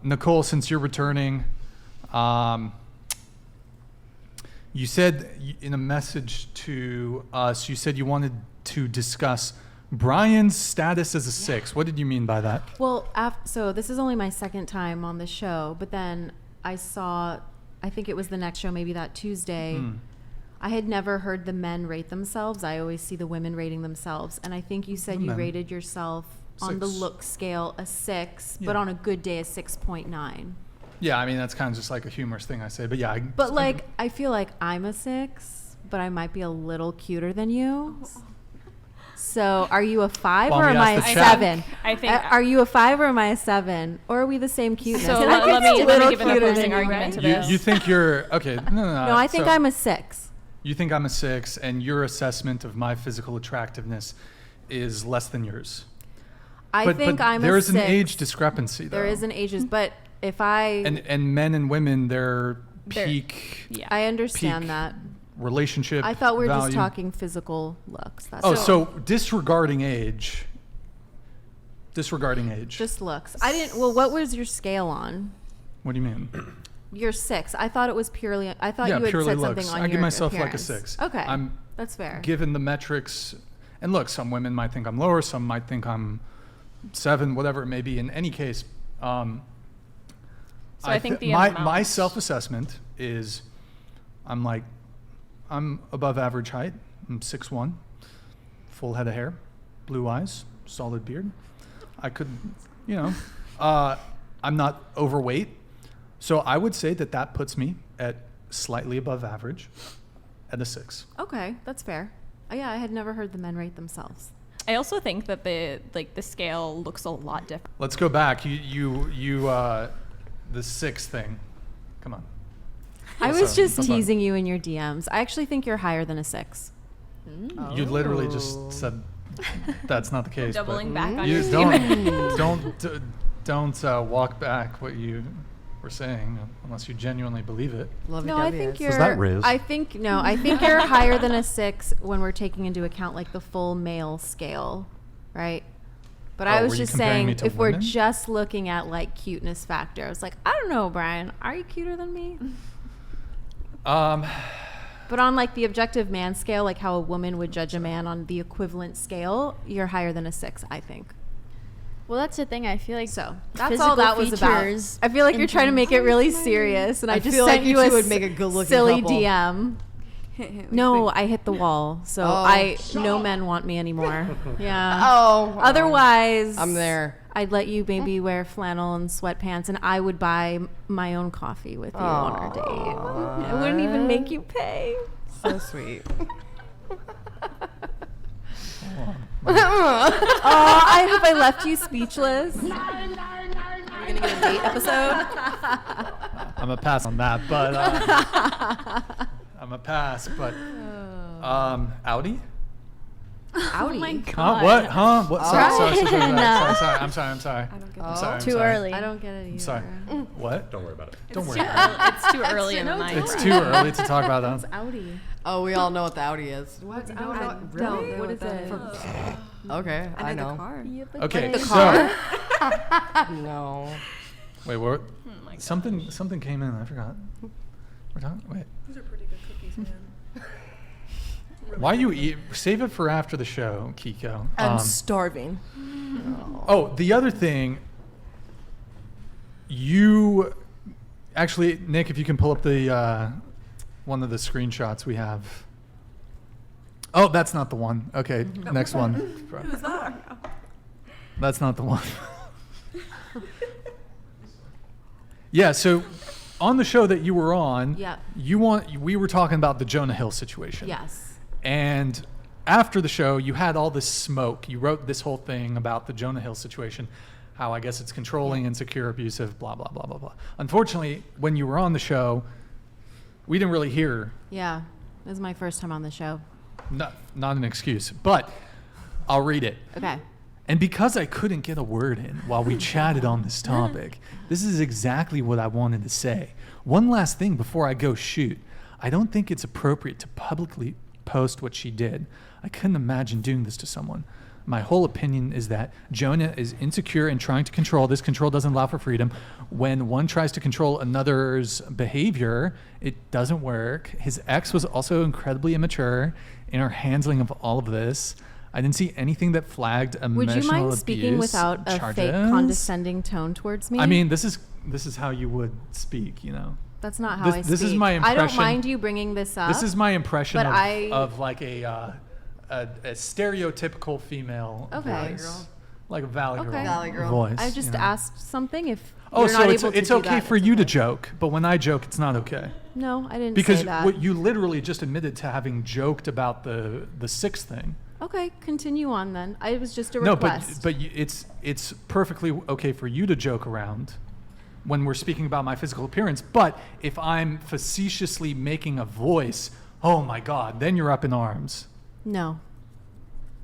Nicole, since you're returning, you said in a message to us, you said you wanted to discuss Brian's status as a 6. What did you mean by that? Well, so this is only my second time on the show, but then I think it was the next show, maybe that Tuesday. I had never heard the men rate themselves. I always see the women rating themselves. And I think you said you rated yourself on the look scale a 6, but on a good day a 6.9. Yeah, I mean, that's kind of just like a humorous thing I say. But yeah. I feel like I'm a 6, but I might be a little cuter than you. So are you a 5 or am I a 7? I think. Are you a 5 or am I a 7? Or are we the same cuteness? So let me give an opposing argument to this. You think you're, okay, no. No, I think I'm a 6. You think I'm a 6, and your assessment of my physical attractiveness is less than yours. I think I'm a 6. There is an age discrepancy, though. There is an ages, but if I... And men and women, their peak... Yeah. I understand that. Relationship I thought we were value. Just talking physical looks. That's so disregarding age. Just looks. What was your scale on? What do you mean? You're 6. I thought it was purely. I thought you had purely said looks. something on I give myself appearance. like a 6. Okay, that's fair. Given the metrics, and look, some women might think I'm lower, some might think I'm 7, whatever it may be. In any case, I think my self-assessment is, I'm above average height. I'm 6'1", full head of hair, blue eyes, solid beard. I could, I'm not overweight. So I would say that puts me at slightly above average at a 6. Okay, that's fair. Yeah, I had never heard the men rate themselves. I also think that the scale looks a lot different. Let's go back. The 6 thing. Come on. I was just teasing you in your DMs. I actually think you're higher than a 6. You literally just said that's not the case. Doubling back on you your don't walk back what you were saying unless you genuinely believe it. No, I think you're. Was that Riz? I think you're higher than a 6 when we're taking into account like the full male scale, right? But I was just saying, if we're just looking at like cuteness factor, I was like, I don't know, Brian, are you cuter than me? But on like the objective man scale, like how a woman would judge a man on the equivalent scale, you're higher than a 6, I think. Well, that's the thing. I feel like that's all that was about. I feel like you're trying to make it really serious, and I just sent you a would make a good-looking silly couple. DM. No, I hit the wall, so no men want me anymore. Yeah. Otherwise, I'm there. I'd let you maybe wear flannel and sweatpants, and I would buy my own coffee with you on our date. I wouldn't even make you pay. So sweet. I hope I left you speechless. Are we gonna get a date episode? I'm a pass on that, but Audi? Audi. Oh my God. What? Huh? What? Sorry. I'm sorry. I don't get I'm it. sorry. Too early. I don't get it either. I'm sorry. What? Don't worry about it. Don't worry about it. It's too early in the night. It's too early to talk about that. It's Audi. Oh, we all know what the Audi is. What's You Audi? don't know- No, really? what is it? Okay, I know. The car. Okay, The so car? No. wait, what? Something came in. I forgot. We're talking. Wait. These are pretty good cookies, man. Why you eat? Save it for after the show, Kiko. I'm starving. Oh, the other thing. You actually, Nick, if you can pull up the one of the screenshots we have. Oh, that's not the one. Okay, next one. Who's that? That's not the one. Yeah, so on the show that you were on, Yeah. we were talking about the Jonah Hill situation. Yes. And after the show, you had all this smoke. You wrote this whole thing about the Jonah Hill situation, how I guess it's controlling, insecure, abusive, blah, blah, blah, blah, blah. Unfortunately, when you were on the show, we didn't really hear. Yeah. This is my first time on the show. Not an excuse, but I'll read it. Okay. And because I couldn't get a word in while we chatted on this topic, this is exactly what I wanted to say. One last thing before I go shoot. I don't think it's appropriate to publicly post what she did. I couldn't imagine doing this to someone. My whole opinion is that Jonah is insecure and trying to control. This control doesn't allow for freedom. When one tries to control another's behavior, it doesn't work. His ex was also incredibly immature in her handling of all of this. I didn't see anything that flagged emotional Would abuse you mind speaking without a charges. fake condescending tone towards me? I mean, this is how you would speak, you know. that's not how I speak. This is my I don't impression- mind you bringing this up. This is my impression but of like a stereotypical female Okay. voice, like a Valley Girl, Okay. Valley Girl. voice. I just you know? asked something. If Oh, you're so not it's able to it's do okay that, for it's you to okay. joke, but when I joke, it's not okay. No, I didn't Because say that. what you literally just admitted to having joked about the 6 thing. Okay, continue on then. I was just a No, request. but it's perfectly okay for you to joke around when we're speaking about my physical appearance. But if I'm facetiously making a voice, oh my God, then you're up in arms. No,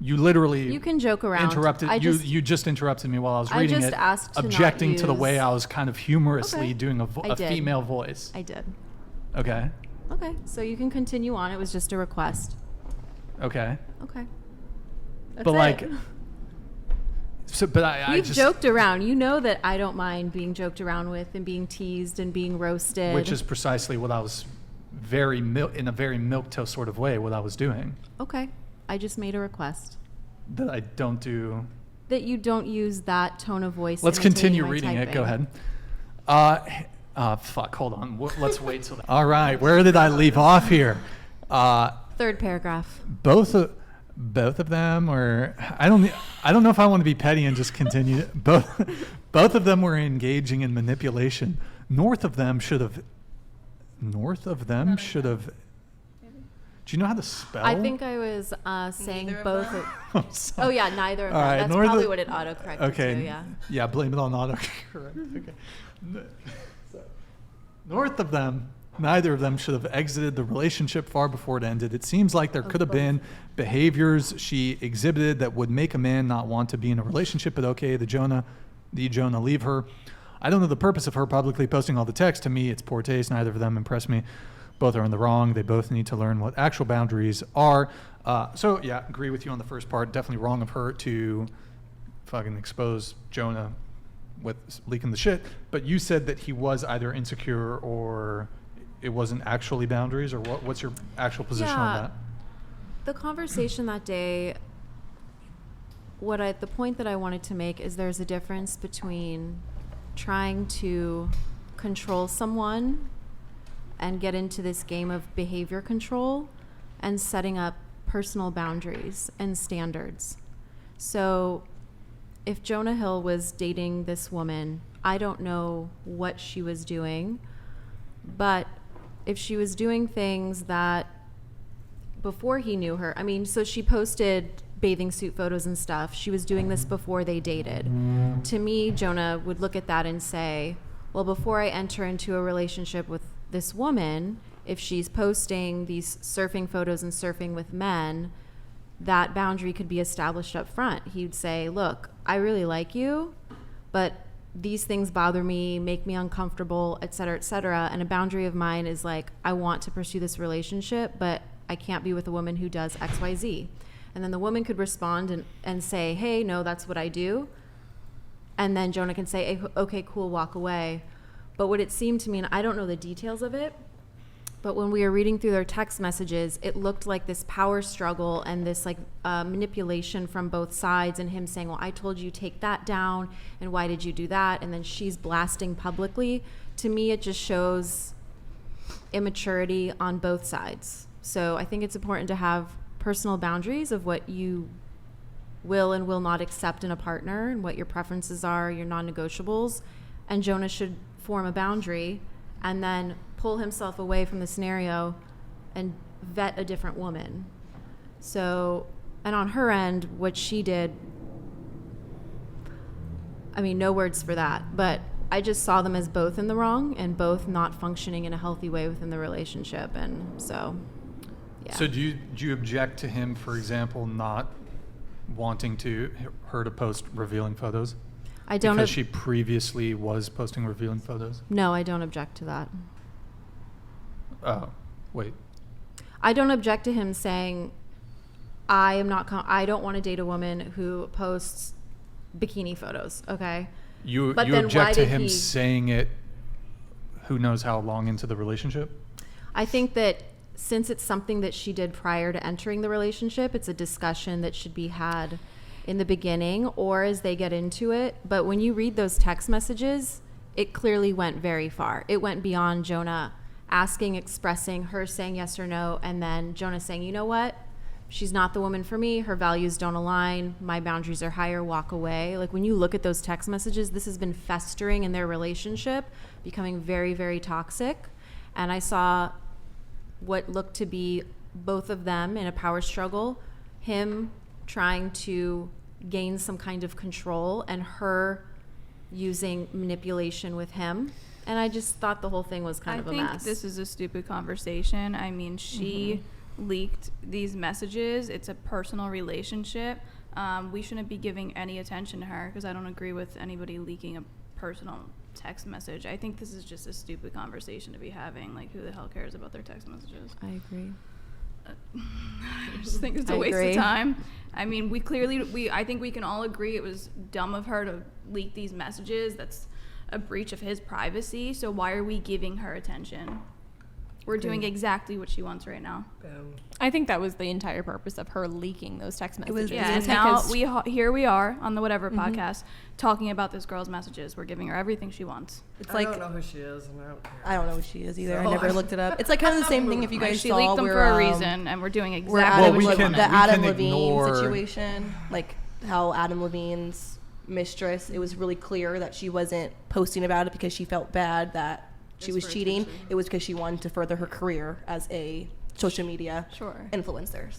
You literally you can joke around. interrupted. You just interrupted me while I was I reading just it, asked to not objecting to the way use- I was kind of humorously Okay. doing I a did. female voice. I did. Okay, Okay, so you can continue on. It was just a request. okay, Okay. That's but it. like, so but I We've just joked around. You know that I don't mind being joked around with and being teased and being roasted. which is precisely what I was in a very milquetoast sort of way what I was doing. okay. I just made a request That I don't do. that you don't use that tone of voice. Let's imitating continue my reading it. Go typing. ahead. Fuck. Hold on. Let's wait till. All right. Where did I leave off here? Third paragraph. Both of them were. I don't know if I want to be petty and just continue. Both of them were engaging in manipulation. North of them should have. Do you know how to spell? I think I was saying Neither of both. them? I'm sorry. Oh yeah, neither of All them. right, That's north probably of- what it autocorrected Okay. to. Yeah. Yeah, blame it on autocorrect. Okay. So, north of them, neither of them should have exited the relationship far before it ended. It seems like there could have been behaviors she exhibited that would make a man not want to be in a relationship, but okay, the Jonah, leave her. I don't know the purpose of her publicly posting all the text. To me, it's poor taste. Neither of them impress me. Both are in the wrong. They both need to learn what actual boundaries are. So yeah, agree with you on the first part. Definitely wrong of her to fucking expose Jonah with leaking the shit. But you said that he was either insecure or it wasn't actually boundaries, or what's your actual position on Yeah. that? The conversation that day, the point that I wanted to make is there's a difference between trying to control someone and get into this game of behavior control and setting up personal boundaries and standards. So if Jonah Hill was dating this woman, I don't know what she was doing, but if she was doing things that before he knew her, I mean, so she posted bathing suit photos and stuff. She was doing this before they dated. To me, Jonah would look at that and say, well, before I enter into a relationship with this woman, if she's posting these surfing photos and surfing with men, that boundary could be established up front. He'd say, look, I really like you, but these things bother me, make me uncomfortable, et cetera, et cetera. And a boundary of mine is like, I want to pursue this relationship, but I can't be with a woman who does X, Y, Z. And then the woman could respond and say, hey, no, that's what I do. And then Jonah can say, hey, okay, cool, walk away. But what it seemed to me, and I don't know the details of it, but when we were reading through their text messages, it looked like this power struggle and this like manipulation from both sides, and him saying, well, I told you take that down, and why did you do that? And then she's blasting publicly. To me, it just shows immaturity on both sides. So I think it's important to have personal boundaries of what you will and will not accept in a partner and what your preferences are, your non-negotiables. And Jonah should form a boundary and then pull himself away from the scenario and vet a different woman. So, and on her end, what she did, I mean, no words for that, but I just saw them as both in the wrong and both not functioning in a healthy way within the relationship. And so, yeah. So do you object to him, for example, not wanting her to post revealing photos? I don't Because she previously was posting revealing photos? No, I don't object to that. Oh, wait. I don't object to him saying, I don't want to date a woman who posts bikini photos. Okay. You But then why object to did him he- saying it who knows how long into the relationship? I think that since it's something that she did prior to entering the relationship, it's a discussion that should be had in the beginning or as they get into it. But when you read those text messages, it clearly went very far. It went beyond Jonah asking, expressing, her saying yes or no, and then Jonah saying, you know what? She's not the woman for me. Her values don't align. My boundaries are higher. Walk away. Like when you look at those text messages, this has been festering in their relationship, becoming very, very toxic. And I saw what looked to be both of them in a power struggle, him trying to gain some kind of control and her using manipulation with him. And I just thought the whole thing was kind of a I think mess. this is a stupid conversation. I mean, she leaked these messages. It's a personal relationship. We shouldn't be giving any attention to her because I don't agree with anybody leaking a personal text message. I think this is just a stupid conversation to be having. Like, who the hell cares about their text messages? I agree. I just think it's a I waste agree. of time. I mean, I think we can all agree it was dumb of her to leak these messages. That's a breach of his privacy. So why are we giving her attention? We're doing exactly what she wants right now. I think that was the entire purpose of her leaking those text messages. Yeah, and It's now because- here we are on the Whatever podcast talking about this girl's messages. We're giving her everything she wants. It's I like don't know who she is, and I don't care. I don't know who she is either. I So- never looked it up. It's like kind of the same thing if you guys She saw leaked them where, for a reason, and we're doing exactly where Well, Adam, what we she can- wanted. the Adam we can Levine ignore- situation, like how Adam Levine's mistress, it was really clear that she wasn't posting about it because she felt bad that she It's was for cheating. attention. It was because she wanted to further her career as a social media Sure. influencer.